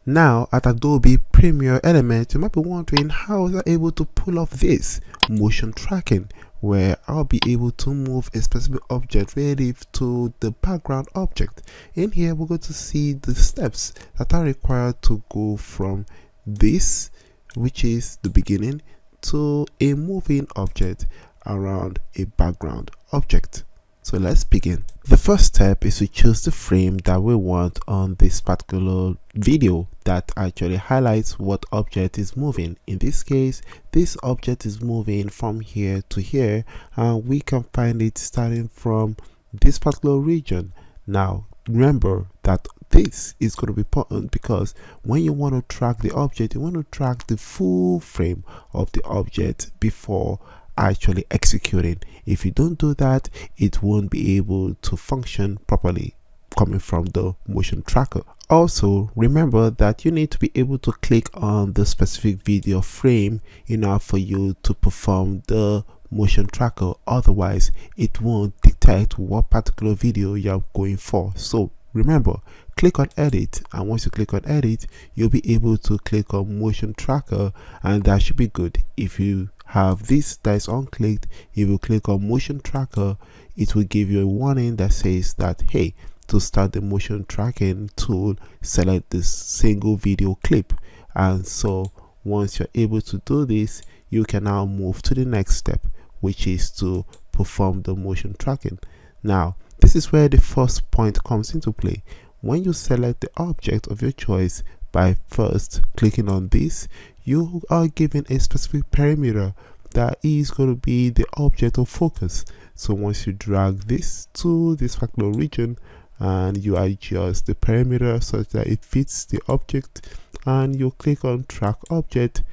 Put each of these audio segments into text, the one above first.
Now at Adobe Premiere Elements, you might be wondering how was I able to pull off this motion tracking, where I'll be able to move a specific object relative to the background object. In here, we're going to see the steps that are required to go from this, which is the beginning, to a moving object around a background object. So let's begin. The first step is to choose the frame that we want on this particular video that actually highlights what object is moving. In this case, this object is moving from here to here, and we can find it starting from this particular region. Now remember that this is going to be important because when you want to track the object, you want to track the full frame of the object before actually executing. If you don't do that, it won't be able to function properly coming from the motion tracker. Also, remember that you need to be able to click on the specific video frame in order for you to perform the motion tracker. Otherwise, it won't detect what particular video you're going for. So remember, click on edit, and once you click on edit, you'll be able to click on motion tracker, and that should be good. If you have this that is unclicked, if you click on motion tracker, it will give you a warning that says that, hey, to start the motion tracking tool, select this single video clip. And so once you're able to do this, you can now move to the next step, which is to perform the motion tracking. Now this is where the first point comes into play. When you select the object of your choice by first clicking on this, you are given a specific parameter that is going to be the object of focus. So once you drag this to this particular region and you adjust the parameter such that it fits the object, and you click on track object,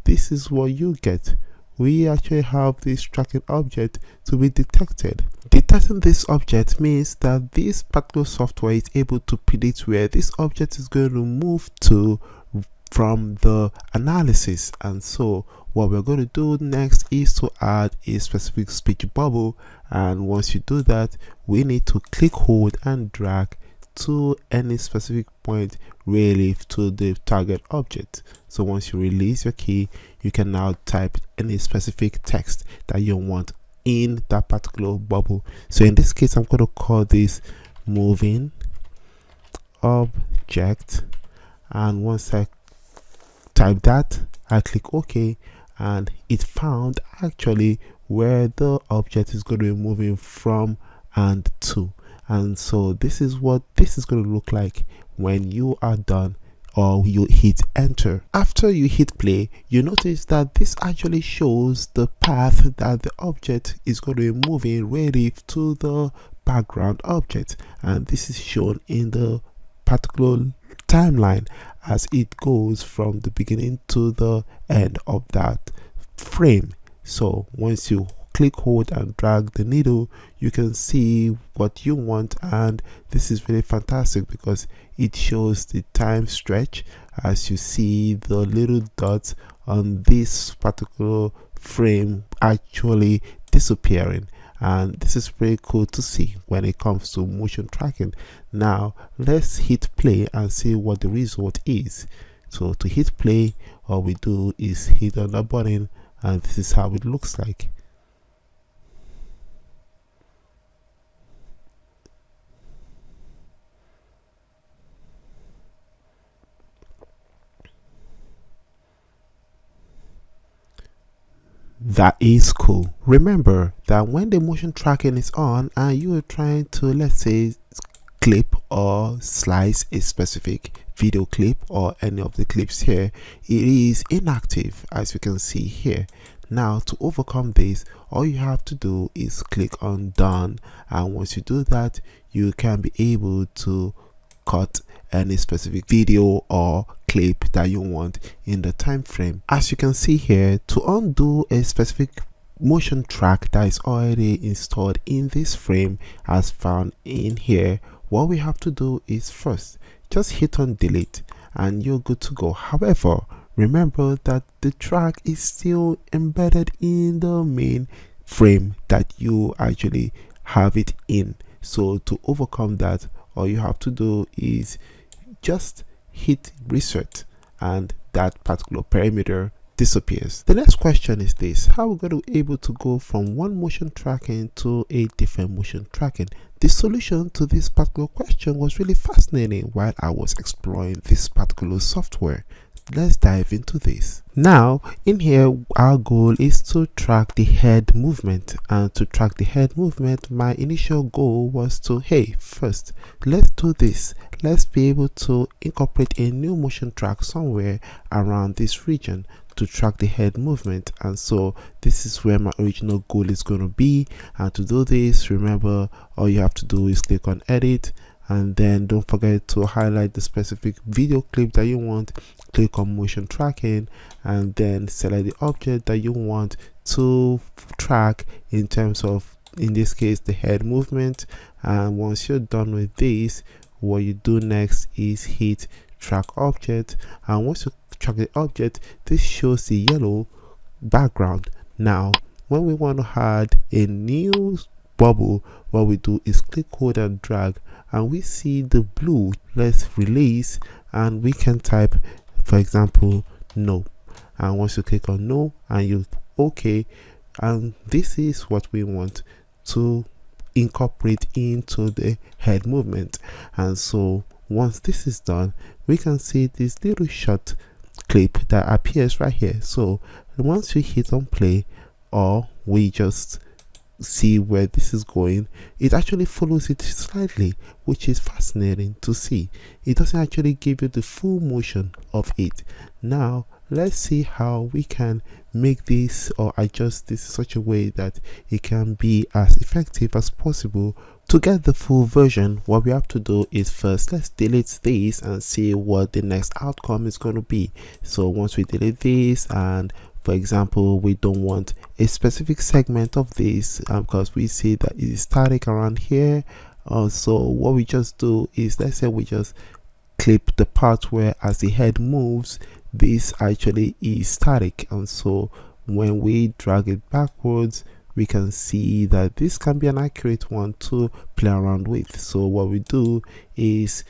this is what you get. We actually have this tracking object to be detected. Detecting this object means that this particular software is able to predict where this object is going to move to from the analysis. And so what we're going to do next is to add a specific speech bubble, and once you do that, we need to click, hold and drag to any specific point relative to the target object. So once you release your key, you can now type any specific text that you want in that particular bubble. So in this case, I'm going to call this moving object, and once I type that, I click OK, and it found actually where the object is going to be moving from and to. And so this is what this is going to look like when you are done or you hit enter. After you hit play, you notice that this actually shows the path that the object is going to be moving relative to the background object, and this is shown in the particular timeline as it goes from the beginning to the end of that frame. So once you click, hold and drag the needle, you can see what you want, and this is really fantastic because it shows the time stretch as you see the little dots on this particular frame actually disappearing. And this is pretty cool to see when it comes to motion tracking. Now let's hit play and see what the result is. So to hit play, all we do is hit on the button, and this is how it looks like. That is cool. Remember that when the motion tracking is on and you are trying to, let's say, clip or slice a specific video clip or any of the clips here, it is inactive, as you can see here. Now to overcome this, all you have to do is click on done, and once you do that, you can be able to cut any specific video or clip that you want in the time frame. As you can see here, to undo a specific motion track that is already installed in this frame as found in here, what we have to do is first just hit on delete and you're good to go. However, remember that the track is still embedded in the main frame that you actually have it in. So to overcome that, all you have to do is just hit reset, and that particular perimeter disappears. The next question is this: how are we going to be able to go from one motion tracking to a different motion tracking? The solution to this particular question was really fascinating while I was exploring this particular software. Let's dive into this. Now, in here, our goal is to track the head movement, and to track the head movement, my initial goal was to, hey, first, let's do this. Let's be able to incorporate a new motion track somewhere around this region to track the head movement. And so this is where my original goal is going to be. And to do this, remember, all you have to do is click on edit, and then don't forget to highlight the specific video clip that you want, click on motion tracking, and then select the object that you want to track in terms of, in this case, the head movement. And once you're done with this, what you do next is hit track object, and once you track the object, this shows the yellow background. Now when we want to add a new bubble, what we do is click, hold and drag, and we see the blue. Let's release, and we can type, for example, no. And once you click on no and you OK, and this is what we want to incorporate into the head movement. And so once this is done, we can see this little short clip that appears right here. So once we hit on play, or we just see where this is going, it actually follows it slightly, which is fascinating to see. It doesn't actually give you the full motion of it. Now let's see how we can make this or adjust this in such a way that it can be as effective as possible. To get the full version, what we have to do is first, let's delete this and see what the next outcome is going to be. So once we delete this, and for example, we don't want a specific segment of this because we see that it is static around here. So what we just do is, let's say we just clip the part where as the head moves, this actually is static. And so when we drag it backwards, we can see that this can be an accurate one to play around with. So what we do is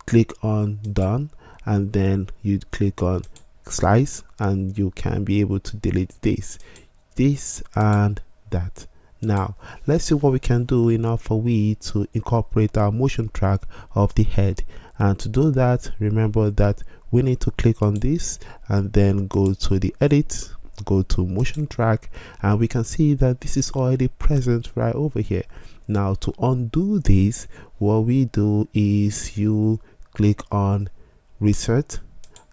click on done, and then you click on slice, and you can be able to delete this and that. Now let's see what we can do in order for we to incorporate our motion track of the head. And to do that, remember that we need to click on this and then go to the edit, go to motion track, and we can see that this is already present right over here. Now to undo this, what we do is you click on reset,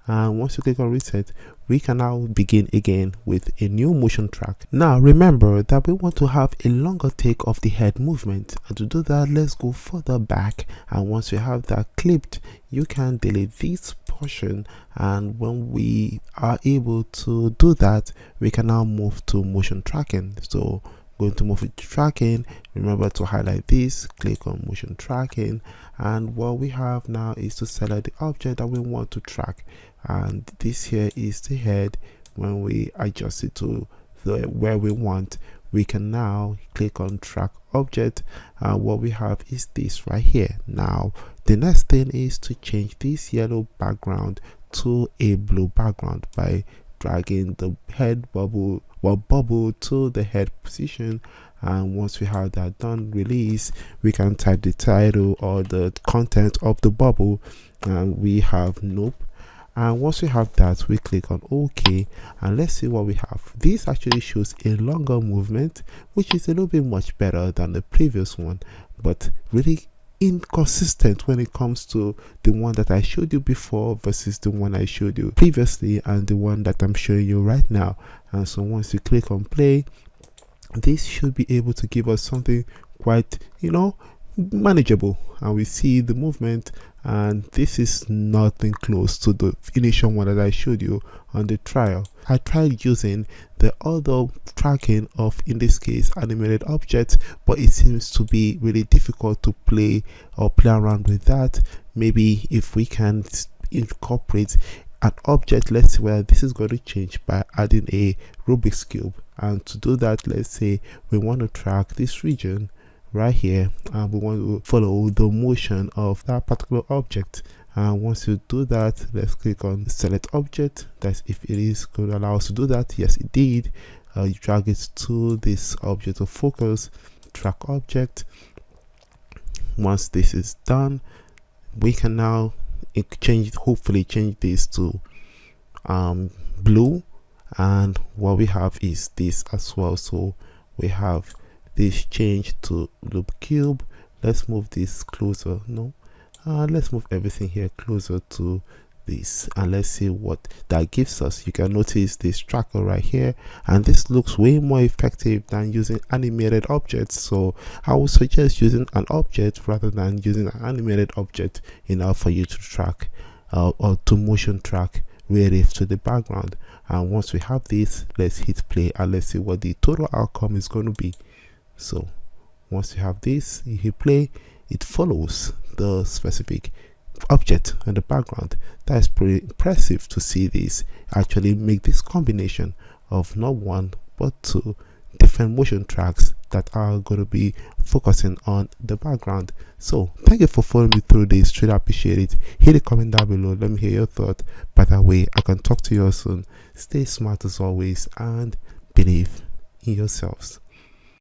and once you click on reset, we can now begin again with a new motion track. Now remember that we want to have a longer take of the head movement, and to do that, let's go further back, and once you have that clipped, you can delete this portion. And when we are able to do that, we can now move to motion tracking. So going to motion tracking, remember to highlight this, click on motion tracking, and what we have now is to select the object that we want to track, and this here is the head. When we adjust it to where we want, we can now click on track object, and what we have is this right here. Now the next thing is to change this yellow background to a blue background by dragging the head bubble to the head position. And once we have that done, release, we can type the title or the content of the bubble, and we have nope. And once we have that, we click on OK, and let's see what we have. This actually shows a longer movement, which is a little bit much better than the previous one, but really inconsistent when it comes to the one that I showed you before versus the one I showed you previously and the one that I'm showing you right now. And so once you click on play, this should be able to give us something quite, manageable, and we see the movement, and this is nothing close to the initial one that I showed you on the trial. I tried using the other tracking of, in this case, animated objects, but it seems to be really difficult to play around with that. Maybe if we can incorporate an object, let's see where this is going to change by adding a Rubik's cube. And to do that, let's say we want to track this region right here, and we want to follow the motion of that particular object. And once you do that, let's click on select object. That's if it is going to allow us to do that. Yes, it did. You drag it to this object of focus, track object. Once this is done, we can now change, hopefully change this to blue, and what we have is this as well. So we have this change to loop cube. Let's move this closer. Let's move everything here closer to this, and let's see what that gives us. You can notice this tracker right here, and this looks way more effective than using animated objects. So I would suggest using an object rather than using an animated object in order for you to track or to motion track relative to the background. And once we have this, let's hit play and let's see what the total outcome is going to be. So once you have this, you hit play, it follows the specific object in the background. That's pretty impressive to see this actually make this combination of not one but two different motion tracks that are going to be focusing on the background. So thank you for following me through this. Really appreciate it. Hit a comment down below, let me hear your thought. By that way, I can talk to you soon. Stay smart as always and believe in yourselves.